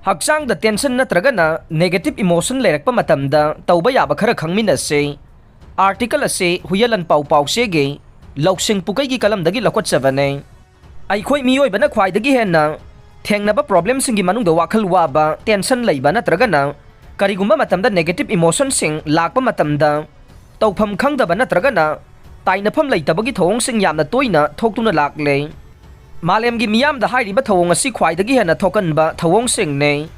ꯍꯛꯆꯥꯡꯗ ꯇꯦꯟꯁꯟ ꯅꯠꯇ꯭ꯔꯒꯅ negative emotion ꯂꯩꯔꯛꯄ ꯃꯇꯝꯗ ꯇꯧꯕ ꯌꯥꯕ ꯈꯔ ꯈꯪꯃꯤꯟꯅꯁꯦ꯫ ꯑꯥꯔꯇꯤꯀꯜ ꯑꯁꯤ ꯍꯨꯌꯦꯂꯟ ꯄꯥꯎ ꯄꯥꯎꯆꯦꯒꯤ ꯂꯧꯁꯤꯡ ꯄꯨꯀꯩꯒꯤ ꯀꯂꯝꯗꯒꯤ ꯂꯧꯈꯠꯆꯕꯅꯦ꯫ ꯑꯩꯈꯣꯏ ꯃꯤꯑꯣꯏꯕꯅ ꯈ꯭ꯋꯥꯏꯗꯒꯤ ꯍꯦꯟꯅ ꯊꯦꯡꯅꯕ ꯄ꯭ꯔꯣꯕ꯭ꯂꯦꯝꯁꯤꯡꯒꯤ ꯃꯅꯨꯡꯗ ꯋꯥꯈꯜ ꯋꯥꯕ, ꯇꯦꯟꯁꯟ ꯂꯩꯕ ꯅꯠꯇ꯭ꯔꯒꯅ ꯀꯔꯤꯒꯨꯝꯕ ꯃꯇꯝꯗ ꯅꯦꯒꯦꯇꯤꯚ ꯏꯃꯣꯁꯟꯁꯤꯡ ꯂꯥꯛꯄ ꯃꯇꯝꯗ ꯇꯧꯐꯝ ꯈꯪꯗꯕ ꯅꯠꯇ꯭ꯔꯒꯅ ꯇꯥꯏꯅꯐꯝ ꯂꯩꯇꯕꯒꯤ ꯊꯧꯑꯣꯡꯁꯤꯡ ꯌꯥꯝꯅ ꯇꯣꯏꯅ ꯊꯣꯛꯇꯨꯅ ꯂꯥꯛꯂꯦ꯫ ꯃꯥꯂꯦꯝꯒꯤ ꯃꯤꯌꯥꯝꯗ ꯍꯥꯏꯔꯤꯕ ꯊꯧꯑꯣꯡ ꯑꯁꯤ ꯈ꯭ꯋꯥꯏꯗꯒꯤ ꯍꯦꯟꯅ ꯊꯣꯛꯀꯟꯕ ꯊꯧꯑꯣꯡꯁꯤꯡꯅꯤ꯫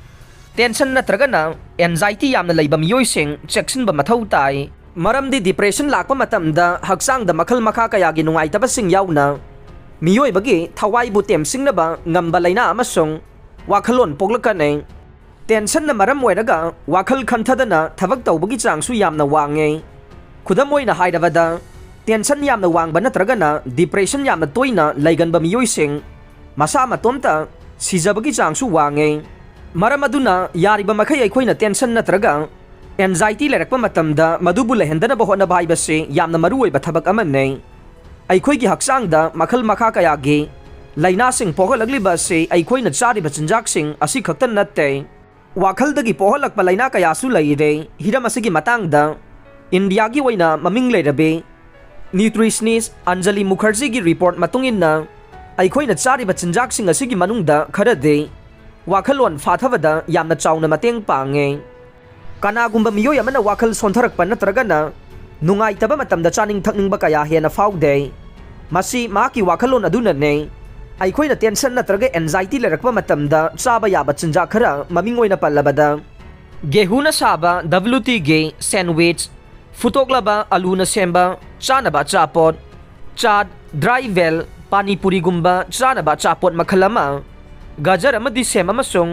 ꯇꯦꯟꯁꯟ ꯅꯠꯇ꯭ꯔꯒꯅ ꯑꯦꯟꯖꯥꯏꯇꯤ ꯌꯥꯝꯅ ꯂꯩꯕ ꯃꯤꯑꯣꯏꯁꯤꯡ ꯆꯦꯛꯁꯤꯟꯕ ꯃꯊꯧ ꯇꯥꯏ꯫ ꯃꯔꯝꯗꯤ ꯗꯤꯄ꯭ꯔꯦꯁꯟ ꯂꯥꯛꯄ ꯃꯇꯝꯗ ꯍꯛꯆꯥꯡꯗ ꯃꯈꯜ ꯃꯈꯥ ꯀꯌꯥꯒꯤ ꯅꯨꯡꯉꯥꯏꯇꯕꯁꯤꯡ ꯌꯥꯎꯅ ꯃꯤꯑꯣꯏꯕꯒꯤ ꯊꯋꯥꯏꯕꯨ ꯇꯦꯝꯁꯤꯡꯅꯕ ꯉꯝꯕ ꯂꯩꯅꯥ ꯑꯃꯁꯨꯡ ꯋꯥꯈꯜꯂꯣꯟ ꯄꯣꯛꯂꯛꯀꯅꯤ꯫ ꯇꯦꯟꯁꯟꯅ ꯃꯔꯝ ꯑꯣꯏꯔꯒ ꯋꯥꯈꯜ ꯈꯟꯊꯗꯅ ꯊꯕꯛ ꯇꯧꯕꯒꯤ ꯆꯥꯡꯁꯨ ꯌꯥꯝꯅ ꯋꯥꯡꯉꯤ꯫ ꯈꯨꯗꯝ ꯑꯣꯏꯅ ꯍꯥꯏꯔꯕꯗ, tension yamna wangba natragana depression yamna toina laiganba miyoising masa matomta sijabagi changsu wange. Maram aduna yariba makai aikoina tension natraga anxiety lerakpa matamda madubu lehendana ba hotnaba haibase yamna maruoiba thabak amanne. Aikoigi haksangda makhal makha kayagi lainasing poholagliba se aikoina chariba chinjaksing asi khaktan natte wakhaldagi poholakpa laina kayasu leire. Hiram asigi matangda India gi oina maming leirabe nutritionist Anjali Mukherjee gi report matungin na aikoina chariba chinjaksing asigi manungda kharade wakalon fathavada yamna chauna mateng pange. Kanagumba miyoy amana wakal sontharakpa natragana nungaitaba matamda chaning thakningba kaya hena faude masi maki wakalon aduna ne aikoina tension natraga anxiety lerakpa matamda chaba yaba chinjak khara maming oina pallabada gehuna saba WT ge sandwich futoklaba aluna semba chanaba chapot chad dry vel pani puri gumba chanaba chapot makhalama gajar amadi sem amasung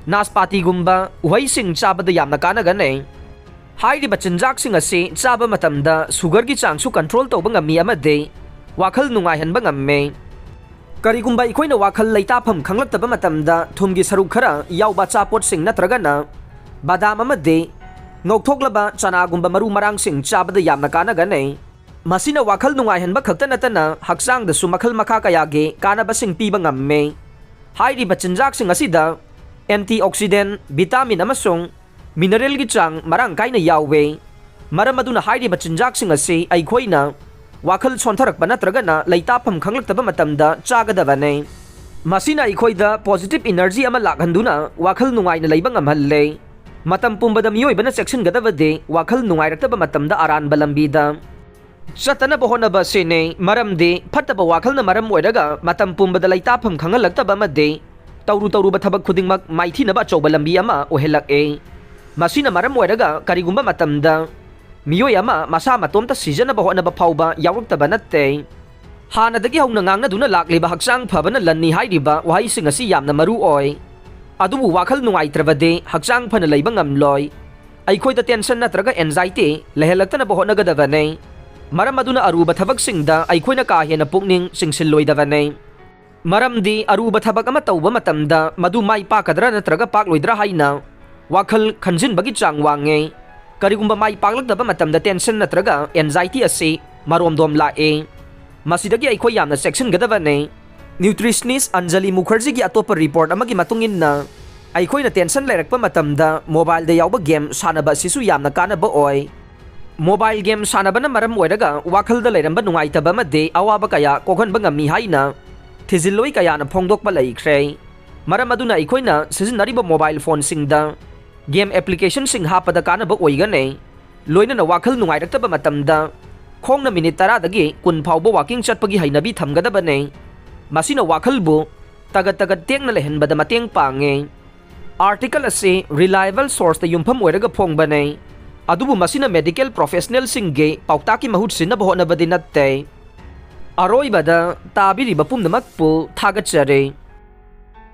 naspati gumba uhai sing chabada yamna kanagane. Hairiba chinjaksing asi chaba matamda sugar gi changsu control tawba ngammi amade wakhal nungaihanba ngamme. Karigumba ikoina wakhal leitafam khanglaktaba matamda thumgi saruk khara yauba chapot sing natragana badam amade ngoktoklaba chanagumba maru marang sing chabada yamna kanagane. Masina wakhal nungaihanba khakta natana haksangda su makhal makha kayagi kanaba sing piba ngamme. Hairiba chinjaksing asida antioxidant, vitamin amasung mineral gi chang marang kaina yawe. Maram aduna hairiba chinjaksing asi aikoina wakhal sontharakba natragana leitafam khanglaktaba matamda chagadabane. Masina aikoida positive energy ama lakhanduna wakhal nungaina leiba ngamhalle. Matam pumbada miyoibana section gadabade wakhal nungairakaba matamda aranba lambida chatana bahonaba sene maramde phattaba wakhalna maram oiraga matam pumbada leitafam khangalakaba made tawru bathabak khudingmak maithinaba chawba lambi ama ohelak masina maram oiraga karigumba matamda miyoy ama masa matomta season ba honaba phauba yawraktaba natte. Hanadagi hauna ngangna duna lakliba haksang phabana lanni hairiba wahai sing asi yamna maru oi. Adubu wakhal nungaitrabade haksang phana leiba ngamloi. Aikoida tension natraga anxiety lehelaktana ba honagadabane. Maram aduna aruba thabak singda aikoina ka hena pukning singsilloidabane. Maramdi aruba thabak ama tawba matamda madu mai pakadra natraga pakloidra haina wakhal khanjinbagi chang wange. Karigumba mai paklakdaba matamda tension natraga anxiety asi maromdom lae. Masidagi aikoi yamna section gadabane. Nutritionist Anjali Mukherjee gi atopa report amagi matungin na aikoina tension lairakpa matamda mobile da yawba game sanaba sisu yamna kanaba oi. Mobile game sanaba na maram oiraga wakhal da lairamba nungaitaba made awaba kaya kokhanba ngammi haina thizilloi kaya na phongdokpa laikhre. Maram aduna aikoina sizinariba mobile phone singda game application sing hapada kanaba oigane. Loina na wakhal nungairakaba matamda khongna minute 10 dagi kun phawba walking chatpagi hainabi thamgadabane. Masina wakhalbu tagat tekna lehenbada mateng pange. Article asi reliable source ta yumpham oiraga phongbane. Adubu masina medical professional singge pautaki mahut sinaba honabadi natte. Aroibada tabiriba pumnamakpu thagatchare.